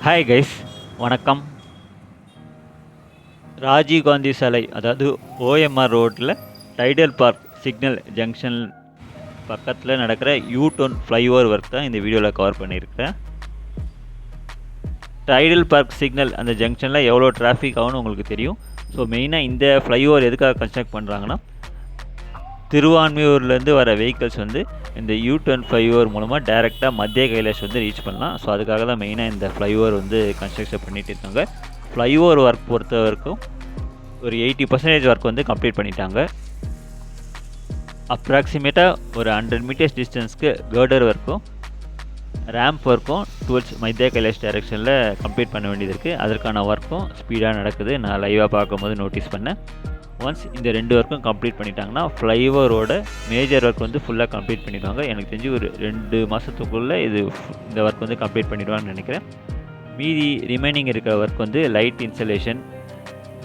Hi guys, வணக்கம். ராஜீவ்காந்தி சாலை, அதாவது ஓஎம்ஆர் ரோட்டில் டைடல் பார்க் சிக்னல் ஜங்ஷன் பக்கத்தில் நடக்கிற யூ-டர்ன் ஃப்ளைஓவர் ஒர்க் தான் இந்த வீடியோவில் கவர் பண்ணியிருக்கிறேன். டைடல் பார்க் சிக்னல் அந்த ஜங்ஷனில் எவ்வளோ டிராஃபிக் ஆகும்னு உங்களுக்கு தெரியும். ஸோ மெயினாக இந்த ஃப்ளைஓவர் எதுக்காக கன்ஸ்ட்ரக்ட் பண்ணுறாங்கன்னா, திருவான்மியூர்லேருந்து வர வெஹிக்கிள்ஸ் வந்து இந்த யூ-டர்ன் ஃப்ளைஓவர் மூலமாக டைரெக்டாக மத்திய கைலாஷ் வந்து ரீச் பண்ணலாம். ஸோ அதுக்காக தான் மெயினாக இந்த ஃப்ளைஓவர் வந்து கன்ஸ்ட்ரக்ஷன் பண்ணிகிட்டு இருக்காங்க. ஃப்ளைஓவர் ஒர்க் பொறுத்த வரைக்கும் ஒரு 80% ஒர்க் வந்து கம்ப்ளீட் பண்ணிட்டாங்க. அப்ராக்சிமேட்டாக ஒரு 100 மீட்டர்ஸ் டிஸ்டன்ஸ்க்கு girder ஒர்க்கும் ரேம்ப் ஒர்க்கும் டுவர்ட்ஸ் மத்திய கைலாஷ் டைரெக்ஷனில் கம்ப்ளீட் பண்ண வேண்டியது இருக்குது. அதற்கான ஒர்க்கும் ஸ்பீடாக நடக்குது. நான் லைவாக பார்க்கும்போது நோட்டீஸ் பண்ணேன். ஒன்ஸ் இந்த 2 ஒர்க்கும் கம்ப்ளீட் பண்ணிட்டாங்கன்னா ஃப்ளைஓவரோட மேஜர் ஒர்க் வந்து ஃபுல்லாக கம்ப்ளீட் பண்ணிடுவாங்க. எனக்கு தெரிஞ்சு ஒரு 2 மாதத்துக்குள்ளே இந்த ஒர்க் வந்து கம்ப்ளீட் பண்ணிடுவாங்கன்னு நினைக்கிறேன். மீதி ரிமைனிங் இருக்கிற ஒர்க் வந்து லைட் இன்ஸ்டலேஷன்,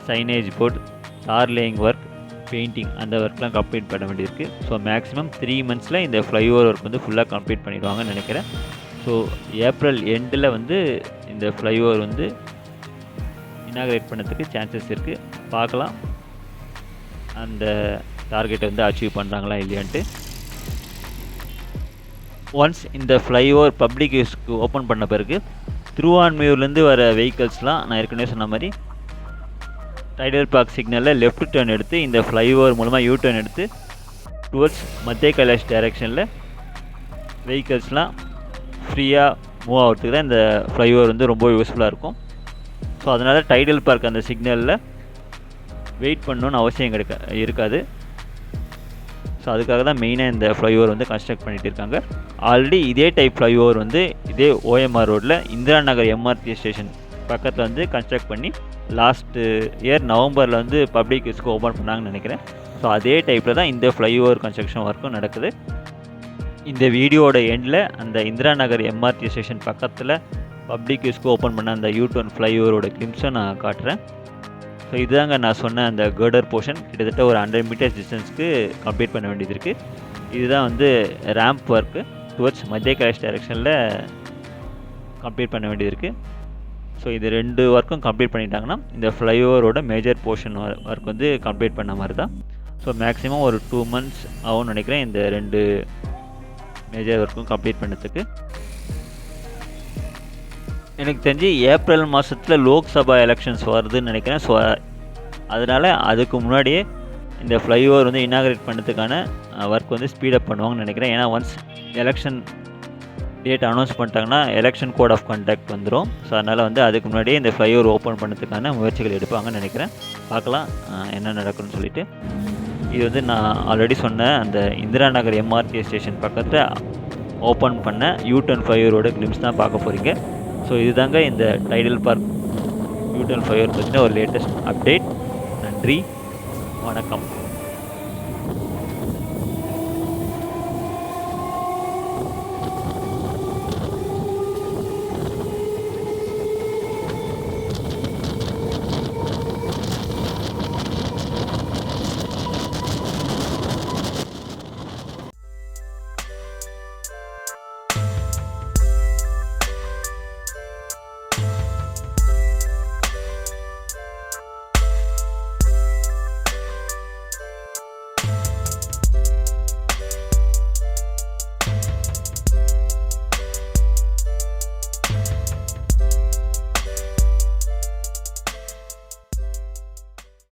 சைனேஜ் போர்ட், தார் லேயிங் ஒர்க், பெயிண்டிங் அந்த ஒர்க்லாம் கம்ப்ளீட் பண்ண வேண்டியிருக்கு. ஸோ மேக்ஸிமம் 3 மந்த்ஸில் இந்த ஃப்ளைஓவர் ஒர்க் வந்து ஃபுல்லாக கம்ப்ளீட் பண்ணிடுவாங்கன்னு நினைக்கிறேன். ஸோ ஏப்ரல் எண்டில் வந்து இந்த ஃப்ளைஓவர் வந்து இனாக்ரேட் பண்ணதுக்கு சான்சஸ் இருக்குது. பார்க்கலாம் அந்த டார்கெட்டை வந்து அச்சீவ் பண்ணுறாங்களா இல்லையான்ட்டு. ஒன்ஸ் இந்த ஃப்ளைஓவர் பப்ளிக் யூஸ்க்கு ஓப்பன் பண்ண பிறகு திருவான்மியூர்லேருந்து வர வெஹிக்கிள்ஸ்லாம் நான் ஏற்கனவே சொன்ன மாதிரி டைடல் பார்க் சிக்னலில் லெஃப்ட் டர்ன் எடுத்து இந்த ஃப்ளைஓவர் மூலமாக யூ டர்ன் எடுத்து டுவர்ட்ஸ் மத்திய கைலாஷ் டைரெக்ஷனில் வெஹிக்கிள்ஸ்லாம் ஃப்ரீயாக மூவ் ஆகிறதுக்கு தான் இந்த ஃப்ளைஓவர் வந்து ரொம்ப யூஸ்ஃபுல்லாக இருக்கும். ஸோ அதனால் டைடல் பார்க் அந்த சிக்னலில் வெயிட் பண்ணணுன்னு அவசியம் இருக்காது. ஸோ அதுக்காக தான் மெயினாக இந்த ஃப்ளைஓவர் வந்து கன்ஸ்ட்ரக்ட் பண்ணிகிட்டு இருக்காங்க. ஆல்ரெடி இதே டைப் ஃப்ளைஓவர் வந்து இதே ஓஎம்ஆர் ரோட்டில் இந்திரா நகர் எம்ஆர்டி ஸ்டேஷன் பக்கத்தில் வந்து கன்ஸ்ட்ரக்ட் பண்ணி லாஸ்ட்டு இயர் நவம்பரில் வந்து பப்ளிக் யூஸ்க்கு ஓப்பன் பண்ணாங்கன்னு நினைக்கிறேன். ஸோ அதே டைப்பில் தான் இந்த ஃப்ளைஓவர் கன்ஸ்ட்ரக்ஷன் ஒர்க்கும் நடக்குது. இந்த வீடியோட எண்டில் அந்த இந்திரா நகர் எம்ஆர்டி ஸ்டேஷன் பக்கத்தில் பப்ளிக் யூஸ்க்கு ஓப்பன் பண்ண அந்த யூ-டர்ன் ஃப்ளைஓவரோட கிளிம்ஸை நான் காட்டுறேன். ஸோ இதுதாங்க நான் சொன்ன அந்த girder போர்ஷன் கிட்டத்தட்ட ஒரு 100 மீட்டர்ஸ் டிஸ்டன்ஸ்க்கு கம்ப்ளீட் பண்ண வேண்டியது இருக்குது. இதுதான் வந்து ரேம்ப் ஒர்க்கு டுவர்ட்ஸ் மத்திய கைலாஷ் டைரெக்ஷனில் கம்ப்ளீட் பண்ண வேண்டியது இருக்குது. ஸோ இது 2 ஒர்க்கும் கம்ப்ளீட் பண்ணிட்டாங்கன்னா இந்த ஃப்ளைஓவரோட மேஜர் போர்ஷன் ஒர்க் வந்து கம்ப்ளீட் பண்ண மாதிரி தான். ஸோ மேக்ஸிமம் ஒரு 2 மந்த்ஸ் ஆகும்னு நினைக்கிறேன் இந்த 2 மேஜர் ஒர்க்கும் கம்ப்ளீட் பண்ணதுக்கு. எனக்கு தெரிஞ்சு ஏப்ரல் மாதத்தில் லோக்சபா எலெக்ஷன்ஸ் வருதுன்னு நினைக்கிறேன். ஸோ அதனால் அதுக்கு முன்னாடியே இந்த ஃப்ளைஓவர் வந்து இனாக்ரேட் பண்ணதுக்கான ஒர்க் வந்து ஸ்பீடப் பண்ணுவாங்கன்னு நினைக்கிறேன். ஏன்னா ஒன்ஸ் எலெக்ஷன் டேட் அனௌன்ஸ் பண்ணிட்டாங்கன்னா எலெக்ஷன் கோட் ஆஃப் கண்டக்ட் வந்துடும். ஸோ அதனால் வந்து அதுக்கு முன்னாடியே இந்த ஃப்ளைஓவர் ஓப்பன் பண்ணதுக்கான முயற்சிகள் எடுப்பாங்கன்னு நினைக்கிறேன். பார்க்கலாம் என்ன நடக்கும்னு சொல்லிட்டு. இது வந்து நான் ஆல்ரெடி சொன்ன அந்த இந்திரா நகர் எம்ஆர்டி ஸ்டேஷன் பக்கத்தில் ஓப்பன் பண்ண யூ-டர்ன் ஃப்ளைஓவரோட கிளிம்ஸ் தான் பார்க்க போகிறீங்க. ஸோ இதுதாங்க இந்த டைடல் பார்க் யூ-டர்ன் ஃப்ளைஓவர் பற்றின ஒரு லேட்டஸ்ட் அப்டேட். நன்றி, வணக்கம்.